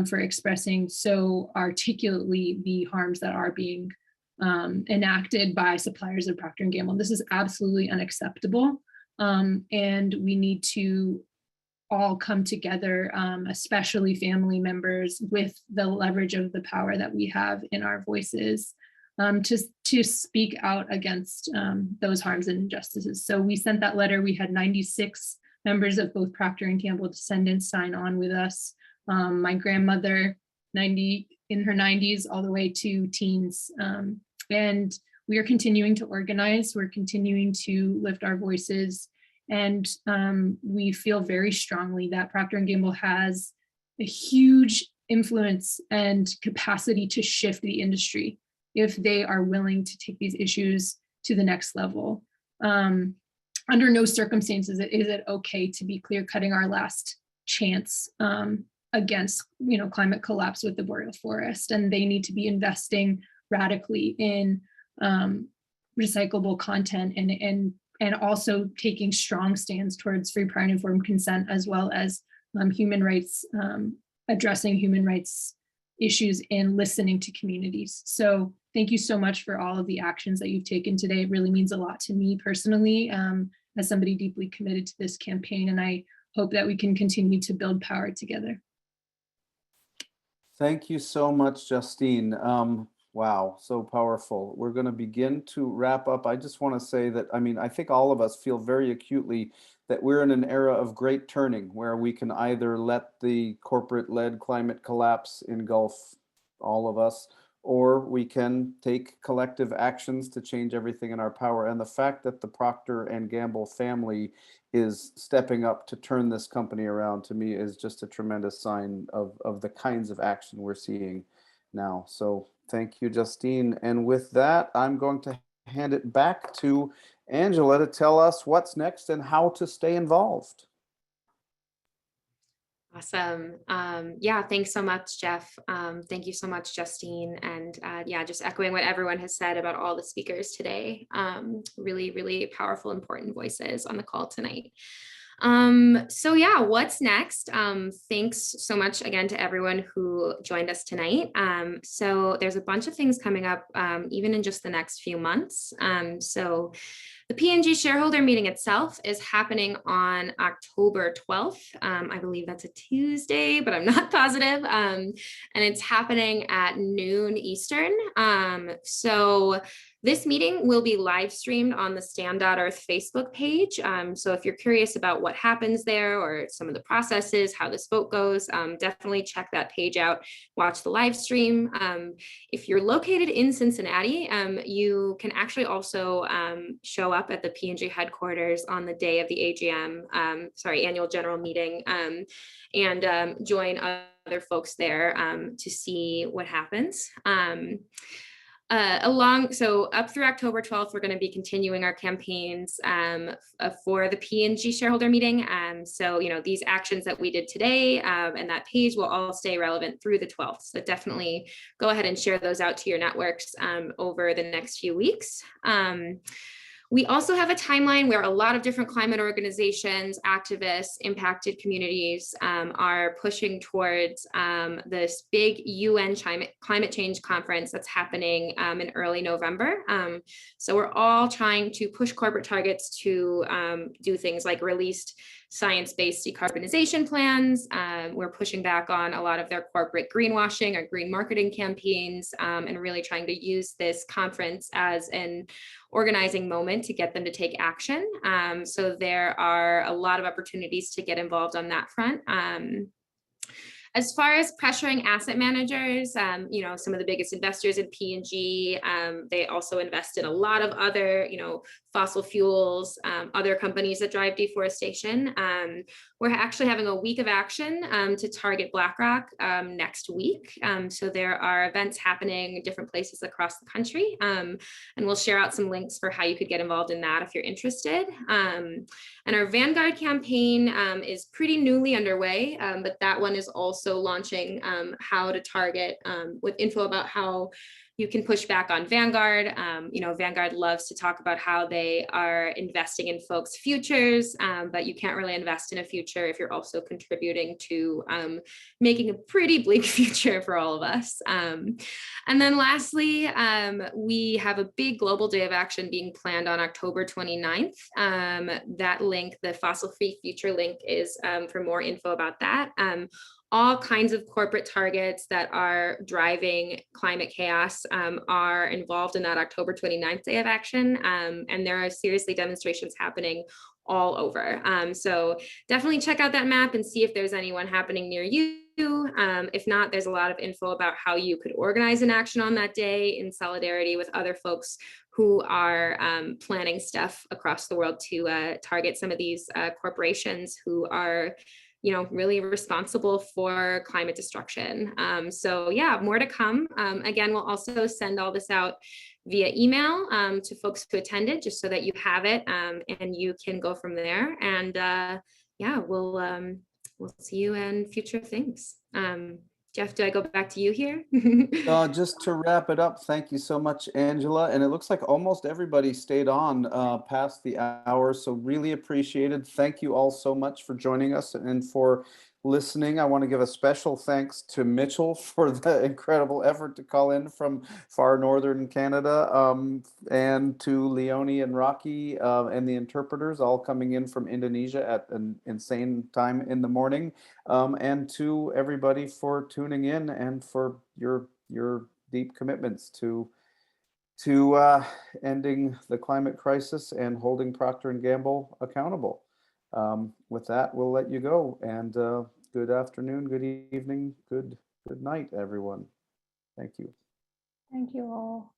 for expressing so articulately the harms that are being enacted by suppliers of Procter & Gamble. This is absolutely unacceptable, and we need to all come together, especially family members, with the leverage of the power that we have in our voices, to speak out against those harms and injustices. So we sent that letter. We had 96 members of both Procter & Gamble descendants sign on with us. My grandmother, in her 90s, all the way to teens. And we are continuing to organize. We're continuing to lift our voices. And we feel very strongly that Procter & Gamble has a huge influence and capacity to shift the industry if they are willing to take these issues to the next level. Under no circumstances is it okay to be clear-cutting our last chance against climate collapse with the boreal forest, and they need to be investing radically in recyclable content and and also taking strong stands towards free, prior, and informed consent, as well as human rights, addressing human rights issues and listening to communities. So thank you so much for all of the actions that you've taken today. It really means a lot to me personally, as somebody deeply committed to this campaign, and I hope that we can continue to build power together. Thank you so much, Justine. Wow, so powerful. We're going to begin to wrap up. I just want to say that, I mean, I think all of us feel very acutely that we're in an era of great turning where we can either let the corporate-led climate collapse engulf all of us, or we can take collective actions to change everything in our power. And the fact that the Procter and Gamble family is stepping up to turn this company around, to me, is just a tremendous sign of the kinds of action we're seeing now. So thank you, Justine. And with that, I'm going to hand it back to Angela to tell us what's next and how to stay involved. Awesome. Yeah, thanks so much, Jeff. Thank you so much, Justine. And yeah, just echoing what everyone has said about all the speakers today. Really, really powerful, important voices on the call tonight. So yeah, what's next? Thanks so much again to everyone who joined us tonight. So there's a bunch of things coming up, even in just the next few months. So the Png Shareholder Meeting itself is happening on October 12th. I believe that's a Tuesday, but I'm not positive. And it's happening at noon Eastern. So this meeting will be live streamed on the Stand.Earth Facebook page. So if you're curious about what happens there or some of the processes, how this vote goes, definitely check that page out, watch the live stream. If you're located in Cincinnati, you can actually also show up at the Png headquarters on the day of the AGM, annual general meeting, and join other folks there to see what happens. So up through October 12th, we're going to be continuing our campaigns for the Png shareholder meeting. So, you know, these actions that we did today and that page will all stay relevant through the 12th. So definitely go ahead and share those out to your networks over the next few weeks. We also have a timeline where a lot of different climate organizations, activists, impacted communities are pushing towards this big UN climate change conference that's happening in early November. So we're all trying to push corporate targets to do things like released science-based decarbonization plans. We're pushing back on a lot of their corporate greenwashing or green marketing campaigns, and really trying to use this conference as an organizing moment to get them to take action. So there are a lot of opportunities to get involved on that front. As far as pressuring asset managers, you know, some of the biggest investors in Png, they also invest in a lot of other, you know, fossil fuels, other companies that drive deforestation. We're actually having a week of action to target BlackRock next week. So there are events happening in different places across the country. And we'll share out some links for how you could get involved in that if you're interested. And our Vanguard campaign is pretty newly underway, but that one is also launching how to target with info about how you can push back on Vanguard. You know, Vanguard loves to talk about how they are investing in folks' futures, but you can't really invest in a future if you're also contributing to making a pretty bleak future for all of us. And then lastly, we have a big global day of action being planned on October 29th. That link, the Fossil Free Future link, is for more info about that. All kinds of corporate targets that are driving climate chaos are involved in that October 29th day of action. And there are seriously demonstrations happening all over. So definitely check out that map and see if there's anyone happening near you. If not, there's a lot of info about how you could organize an action on that day in solidarity with other folks who are planning stuff across the world to target some of these corporations who are, you know, really responsible for climate destruction. So yeah, more to come. Again, we'll also send all this out via email to folks who attended, just so that you have it and you can go from there. And yeah, we'll see you in future things. Jeff, do I go back to you here? Just to wrap it up, thank you so much, Angela. And it looks like almost everybody stayed on past the hour, so really appreciated. Thank you all so much for joining us and for listening. I want to give a special thanks to Mitchell for the incredible effort to call in from far northern Canada, and to Leonie and Rocky and the interpreters all coming in from Indonesia at an insane time in the morning. And to everybody for tuning in and for your deep commitments to ending the climate crisis and holding Procter & Gamble accountable. With that, we'll let you go, and good afternoon, good evening, good night, everyone. Thank you. Thank you all.